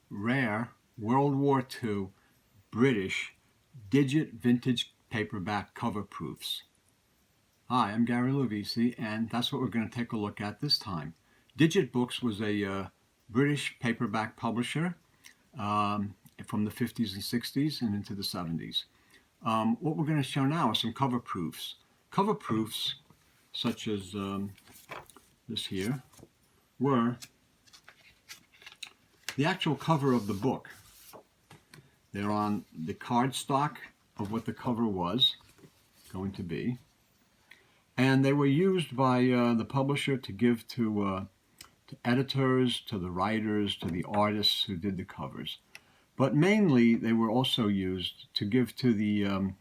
rare World War II British digit vintage paperback cover proofs. Hi, I'm Gary Lovisi, and that's what we're going to take a look at this time. Digit Books was a British paperback publisher from the 50s and 60s and into the 70s. What we're going to show now are some cover proofs. Cover proofs, such as this here, were the actual cover of the book. They're on the cardstock of what the cover was going to be. And they were used by the publisher to give to editors, to the writers, to the artists who did the covers. But mainly they were also used to give to the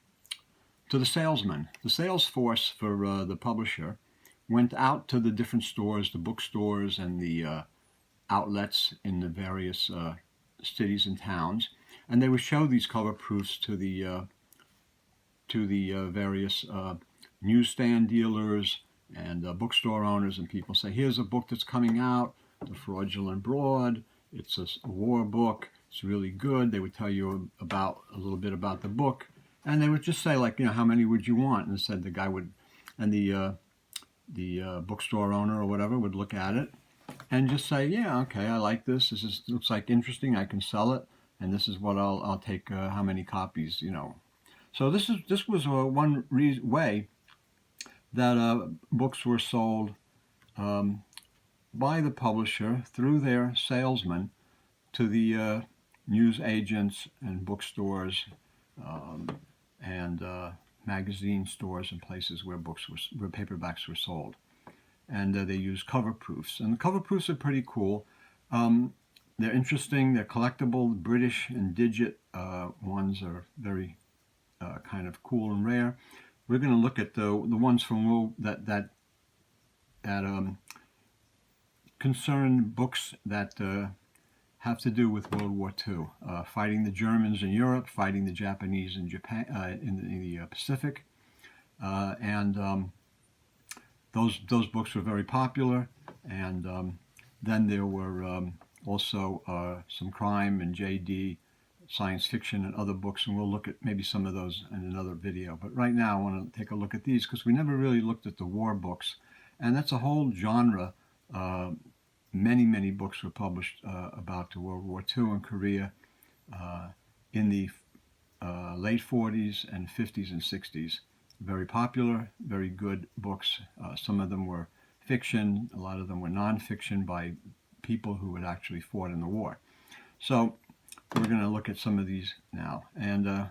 salesman. The sales force for the publisher went out to the different stores, the bookstores and the outlets in the various cities and towns, and they would show these cover proofs to the various newsstand dealers and bookstore owners and people. Say, here's a book that's coming out, The Fraudulent Broad. It's a war book. It's really good. They would tell you a little bit about the book, and they would just say, like, how many would you want? And said the guy would, and the bookstore owner or whatever would look at it and just say, yeah, okay, I like this. This looks like interesting. I can sell it, and this is what I'll take. How many copies? So this was one way that books were sold by the publisher through their salesmen to the news agents and bookstores and magazine stores and places where where paperbacks were sold. And they use cover proofs. And the cover proofs are pretty cool. They're interesting. They're collectible. The British and digit ones are very kind of cool and rare. We're going to look at the ones from that concern books that have to do with World War II, fighting the Germans in Europe, fighting the Japanese in Japan, in the Pacific, and those books were very popular. And then there were also some crime and JD, science fiction, and other books, and we'll look at maybe some of those in another video. But right now I want to take a look at these because we never really looked at the war books, and that's a whole genre. Many books were published about World War II and Korea in the late 40s and 50s and 60s. Very popular, very good books. Some of them were fiction, a lot of them were nonfiction by people who had actually fought in the war. So we're going to look at some of these now. And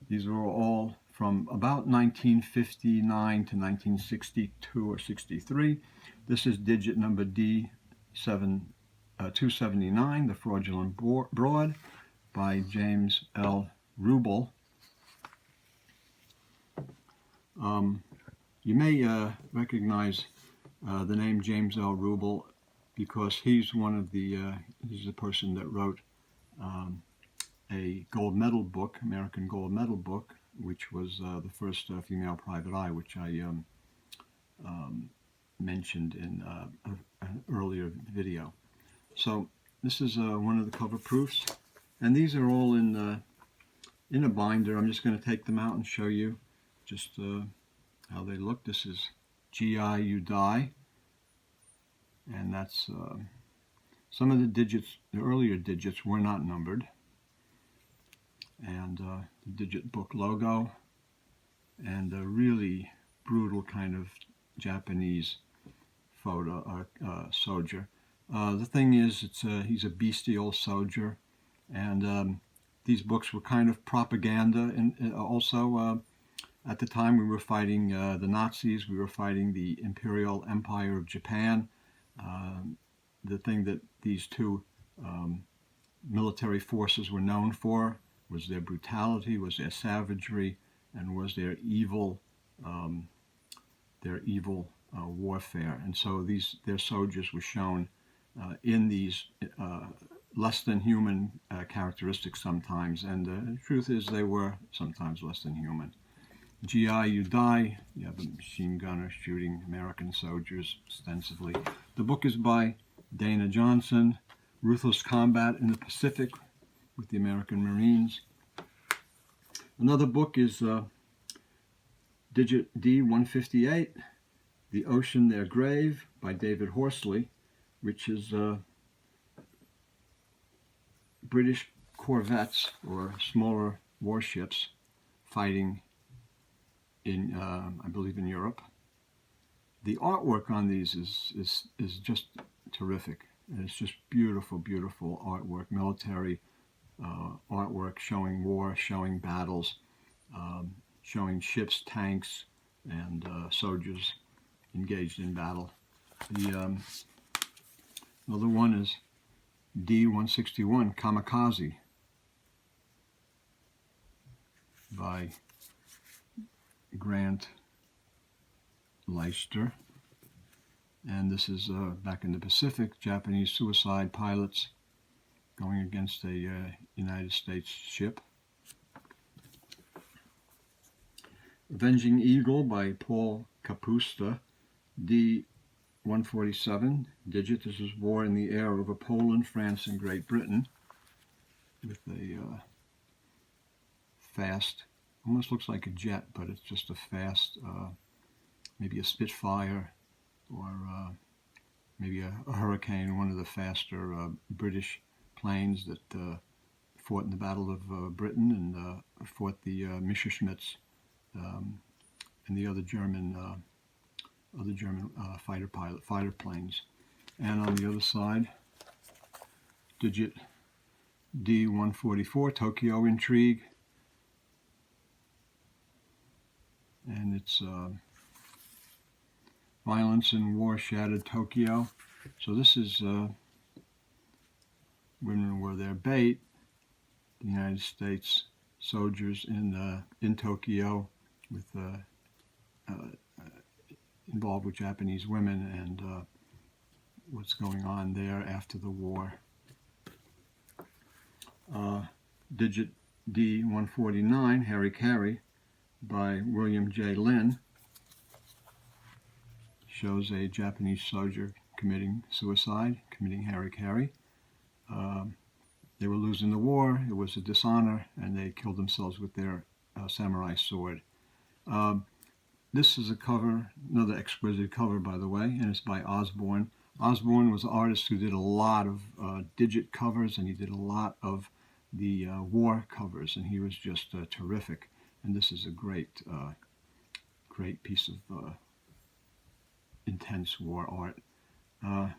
these were all from about 1959 to 1962 or 63. This is digit number D279, The Fraudulent Broad, by James L. Ruble. You may recognize the name James L. Ruble because he's he's the person that wrote a gold medal book, American gold medal book, which was the first female private eye, which I mentioned in an earlier video. So this is one of the cover proofs, and these are all in a binder. I'm just going to take them out and show you just how they look. This is GI You Die, and that's some of the digits. The earlier digits were not numbered, and the digit book logo, and a really brutal kind of Japanese photo soldier. The thing is, he's a beastly old soldier, and these books were kind of propaganda. And also, at the time, we were fighting the Nazis. We were fighting the Imperial Empire of Japan. The thing that these two military forces were known for was their brutality, was their savagery, and was their evil warfare. And so their soldiers were shown in these less than human characteristics sometimes, and the truth is they were sometimes less than human. GI You Die, you have a machine gunner shooting American soldiers ostensibly. The book is by Dana Johnson. ruthless combat in the Pacific with the American Marines. Another book is Digit D-158, The Ocean, Their Grave, by David Horsley, which is British corvettes or smaller warships fighting in, I believe, in Europe. The artwork on these is just terrific. And it's just beautiful, beautiful artwork, military artwork showing war, showing battles, showing ships, tanks, and soldiers engaged in battle. The another one is D-161, Kamikaze, by Grant Leister. And this is back in the Pacific, Japanese suicide pilots going against a United States ship. Avenging Eagle by Paul Kapusta, D-147, Digit. This is War in the Air over Poland, France, and Great Britain, with a fast, almost looks like a jet, but it's just a fast, maybe a Spitfire, or maybe a Hurricane, one of the faster British planes that fought in the Battle of Britain and fought the Messerschmitts and the other German fighter planes. And on the other side, Digit D-144, Tokyo Intrigue, and it's Violence and War Shattered Tokyo. So this is Women Were Their Bait, the United States soldiers in Tokyo with involved with Japanese women and what's going on there after the war. Digit D-149, Harry Carey, by William J. Lynn, shows a Japanese soldier committing suicide, committing Harry-Kari. They were losing the war, it was a dishonor, and they killed themselves with their samurai sword. This is a cover, another exquisite cover, by the way, and it's by Osborne. Osborne was an artist who did a lot of Digit covers, and he did a lot of the war covers, and he was just terrific. And this is a great, great piece of intense war art. I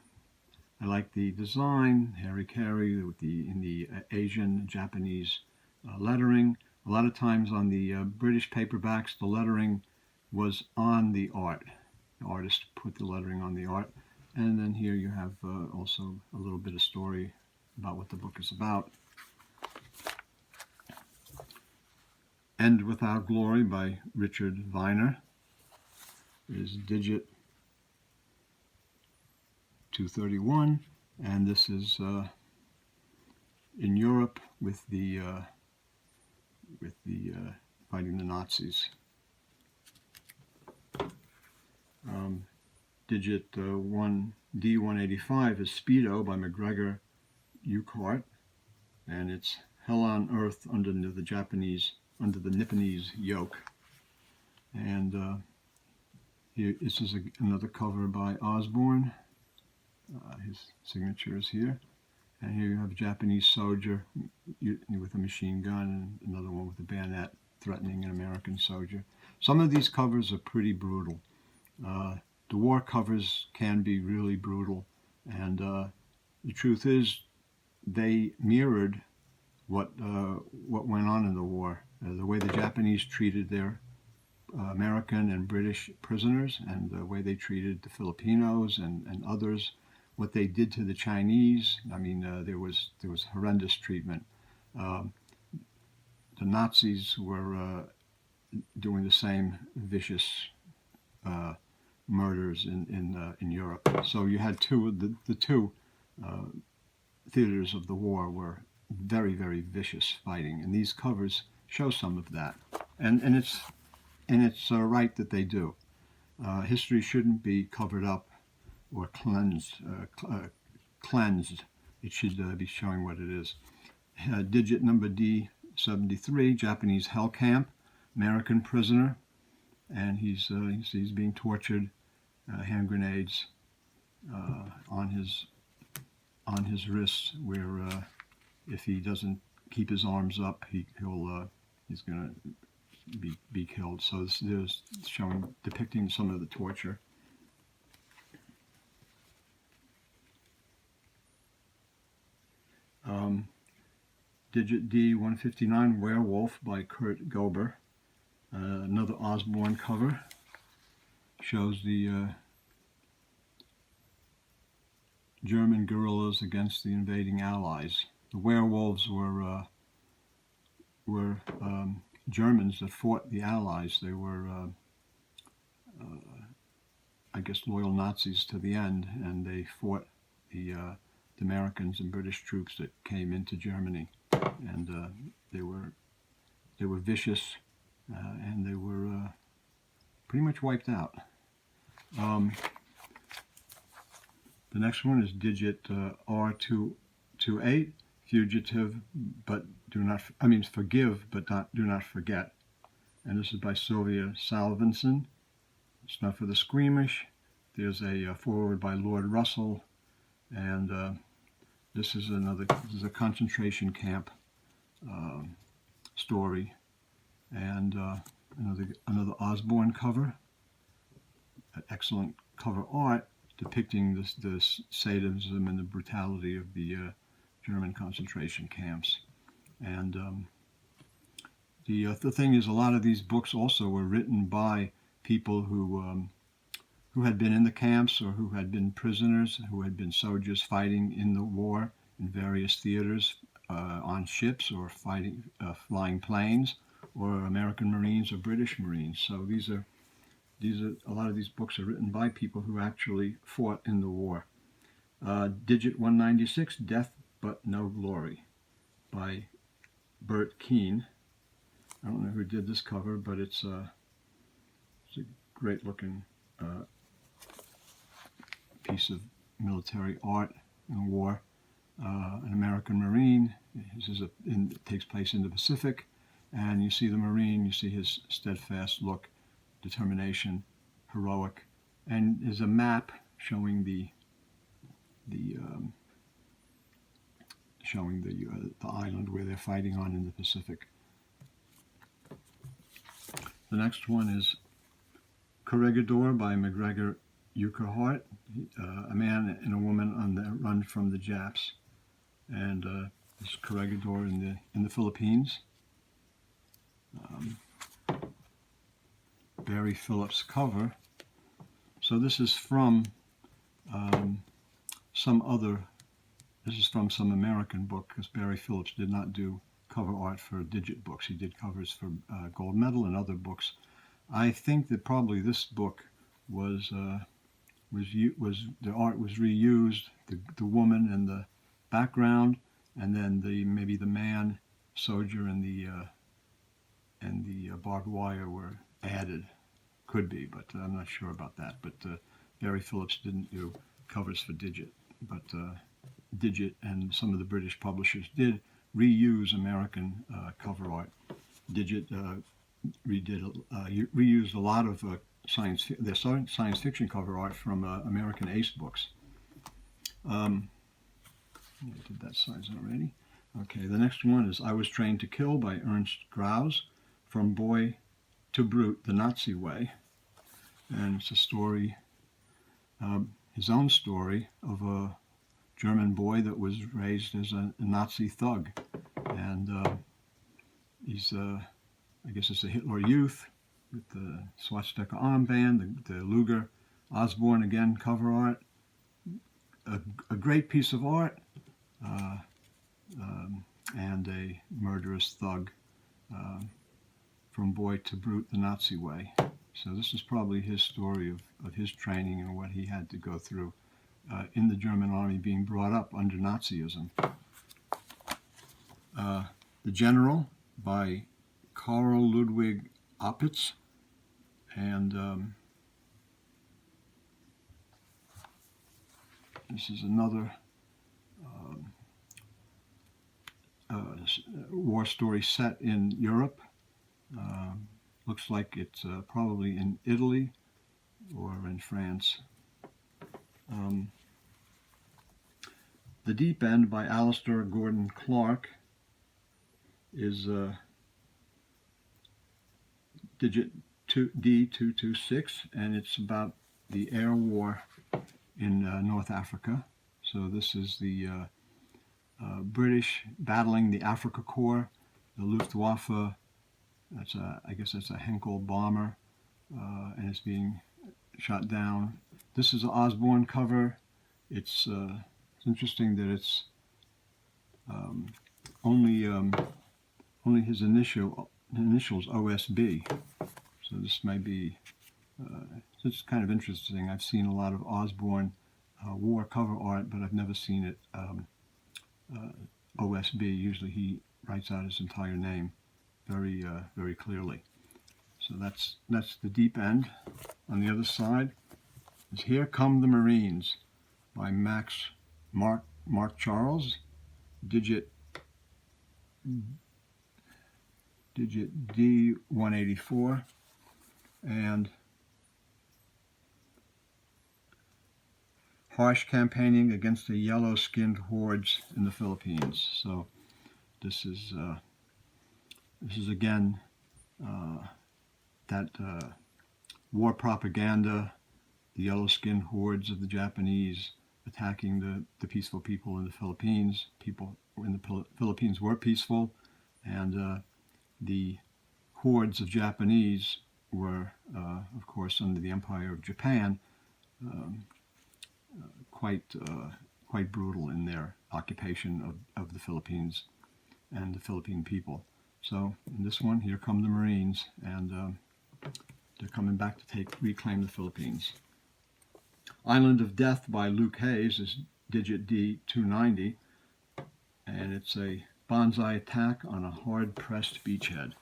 like the design, Harry-Kari with in the Asian, Japanese lettering. A lot of times on the British paperbacks, the lettering was on the art. The artist put the lettering on the art. And then here you have also a little bit of story about what the book is about. End Without Glory by Richard Viner is Digit 231, and this is in Europe with the fighting the Nazis. Digit D-185 is Speedo by McGregor Urquhart, and it's Hell on Earth under the Nipponese yoke. And here, this is another cover by Osborne. His signature is here. And here you have a Japanese soldier with a machine gun, and another one with a bayonet threatening an American soldier. Some of these covers are pretty brutal. The war covers can be really brutal, and the truth is they mirrored what went on in the war. The way the Japanese treated their American and British prisoners, and the way they treated the Filipinos and others, what they did to the Chinese. I mean, there was horrendous treatment. The Nazis were doing the same vicious murders in Europe. So you had the two theaters of the war were very, very vicious fighting, and these covers show some of that. And it's right that they do. History shouldn't be covered up or cleansed it should be showing what it is. Digit number D73, Japanese hell camp, American prisoner, and he's being tortured, hand grenades on his wrists, where if he doesn't keep his arms up, he's going to be killed. So there's depicting some of the torture. Digit D159, Werewolf by Kurt Gober. Another Osborne cover. Shows the German guerrillas against the invading Allies. The werewolves were Germans that fought the Allies. They were, I guess, loyal Nazis to the end, and they fought the Americans and British troops that came into Germany, and they were vicious, and they were pretty much wiped out. The next one is digit R228, fugitive, but forgive, but do not forget. And this is by Sylvia Salvinson. It's not for the squeamish. There's a foreword by Lord Russell, and this is a concentration camp story, and another Osborne cover. Excellent cover art depicting the sadism and the brutality of the German concentration camps. And the thing is, a lot of these books also were written by people who had been in the camps, or who had been prisoners, who had been soldiers fighting in the war in various theaters, on ships, or flying planes, or American Marines or British Marines. So these are a lot of these books are written by people who actually fought in the war. Digit 196, Death But No Glory by Bert Keane. I don't know who did this cover, but it's a great looking piece of military art in war. An American Marine. It takes place in the Pacific, and you see the Marine, you see his steadfast look, determination, heroic, and there's a map showing the island where they're fighting on in the Pacific. The next one is Corregidor by McGregor Urquhart, a man and a woman on the run from the Japs, and it's Corregidor in the Philippines. Barry Phillips cover. So this is from some American book, because Barry Phillips did not do cover art for digit books. He did covers for Gold Medal and other books. I think that probably this book was the art was reused, the woman and the background, and then maybe the man soldier and the barbed wire were added. Could be, but I'm not sure about that. But Barry Phillips didn't do covers for Digit, but Digit and some of the British publishers did reuse American cover art. Digit reused a lot of science fiction cover art from American Ace books. I did that size already. Okay, the next one is I Was Trained to Kill by Ernst Graus, From Boy to Brute, the Nazi Way. And it's a story, his own story, of a German boy that was raised as a Nazi thug. And he's, I guess it's a Hitler Youth with the swastika armband, the Luger Osborne, again, cover art. A great piece of art, and a murderous thug, from boy to brute, the Nazi way. So this is probably his story of his training and what he had to go through in the German army, being brought up under Nazism. The General by Karl Ludwig Opitz, and this is another war story set in Europe. Looks like it's probably in Italy or in France. The Deep End by Alistair Gordon Clark is digit D226, and it's about the air war in North Africa. So this is the British battling the Afrika Korps, the Luftwaffe. I guess that's a Henkel bomber, and it's being shot down. This is an Osborne cover. It's interesting that it's only his initials OSB. So this may be it's kind of interesting. I've seen a lot of Osborne war cover art, but I've never seen it OSB. Usually he writes out his entire name very clearly. So that's the Deep End. On the other side is Here Come the Marines by Mark Charles, digit D184, and harsh campaigning against the yellow-skinned hordes in the Philippines. So this is again that war propaganda, the yellow-skinned hordes of the Japanese attacking the peaceful people in the Philippines. People in the Philippines were peaceful, and the hordes of Japanese were, of course, under the Empire of Japan, quite brutal in their occupation of the Philippines and the Philippine people. So in this one, here come the Marines, and they're coming back to reclaim the Philippines. Island of Death by Luke Hayes is digit D290, and it's a bonsai attack on a hard-pressed beachhead.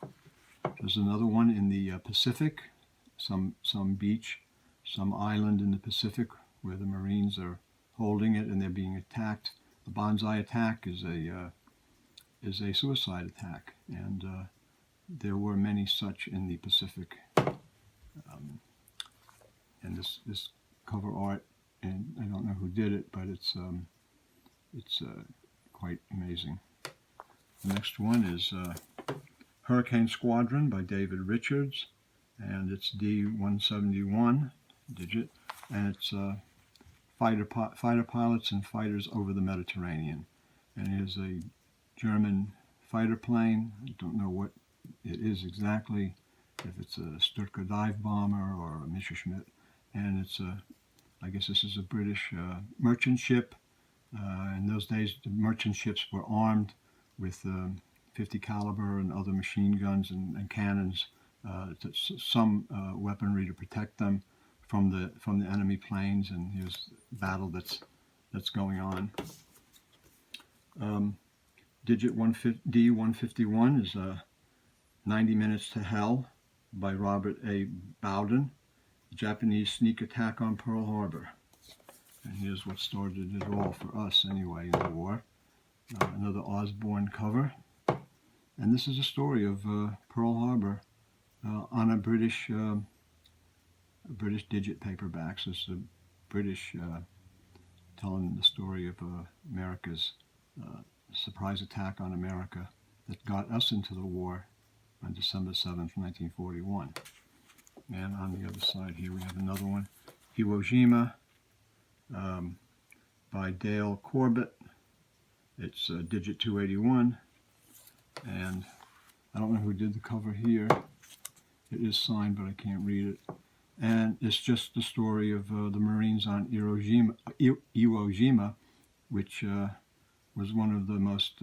There's another one in the Pacific, some beach, some island in the Pacific where the Marines are holding it and they're being attacked. The bonsai attack is a suicide attack, and there were many such in the Pacific. And this cover art, and I don't know who did it, but it's quite amazing. The next one is Hurricane Squadron by David Richards, and it's D171 digit, and it's fighter pilots and fighters over the Mediterranean. And here's a German fighter plane. I don't know what it is exactly, if it's a Stuka dive bomber or a Messerschmitt, and it's I guess this is a British merchant ship. In those days, the merchant ships were armed with 50 caliber and other machine guns and cannons, some weaponry to protect them from the enemy planes. And here's the battle that's going on. Digit D151 is 90 Minutes to Hell by Robert A. Bowden, Japanese sneak attack on Pearl Harbor. And here's what started it all for us anyway in the war. Another Osborne cover. And this is a story of Pearl Harbor on a British digit paperbacks. It's the British telling the story of America's surprise attack on America that got us into the war on December 7th, 1941. And on the other side here we have another one, Iwo Jima, by Dale Corbett. It's digit 281, and I don't know who did the cover here. It is signed, but I can't read it. And it's just the story of the Marines on Iwo Jima, which was one of the most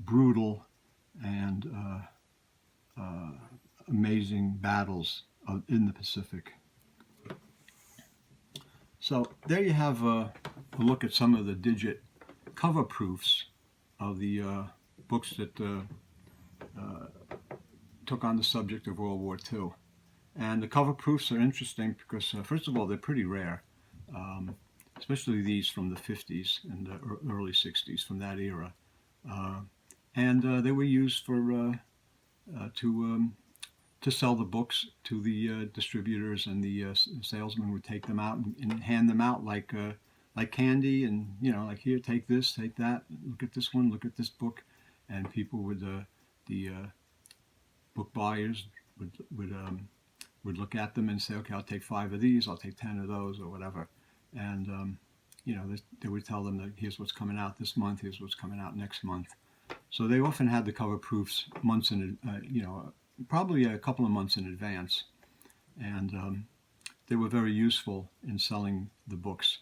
brutal and amazing battles in the Pacific. So there you have a look at some of the digit cover proofs of the books that took on the subject of World War II. And the cover proofs are interesting because, first of all, they're pretty rare, especially these from the 50s and the early 60s, from that era. and they were used for to sell the books to the distributors, and the salesman would take them out and hand them out like candy, and like, here, take this, take that, look at this one, look at this book, and people would the book buyers would look at them and say, okay, I'll take 5 of these, I'll take 10 of those, or whatever, and they would tell them that here's what's coming out this month, here's what's coming out next month. So they often had the cover proofs months in, probably a couple of months in advance, and they were very useful in selling the books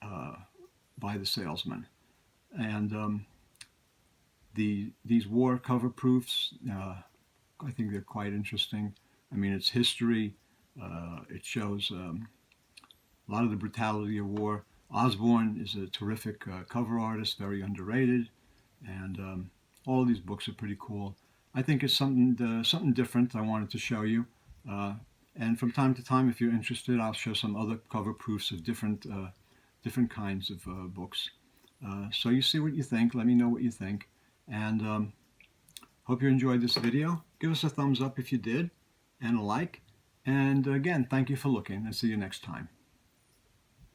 by the salesman. And these war cover proofs, I think they're quite interesting. I mean, it's history. It shows a lot of the brutality of war. Osborne is a terrific cover artist, very underrated, and all of these books are pretty cool. I think it's something different I wanted to show you. And from time to time, if you're interested, I'll show some other cover proofs of different kinds of books. So you see what you think. Let me know what you think. And hope you enjoyed this video. Give us a thumbs up if you did, and a like. And again, thank you for looking, and see you next time.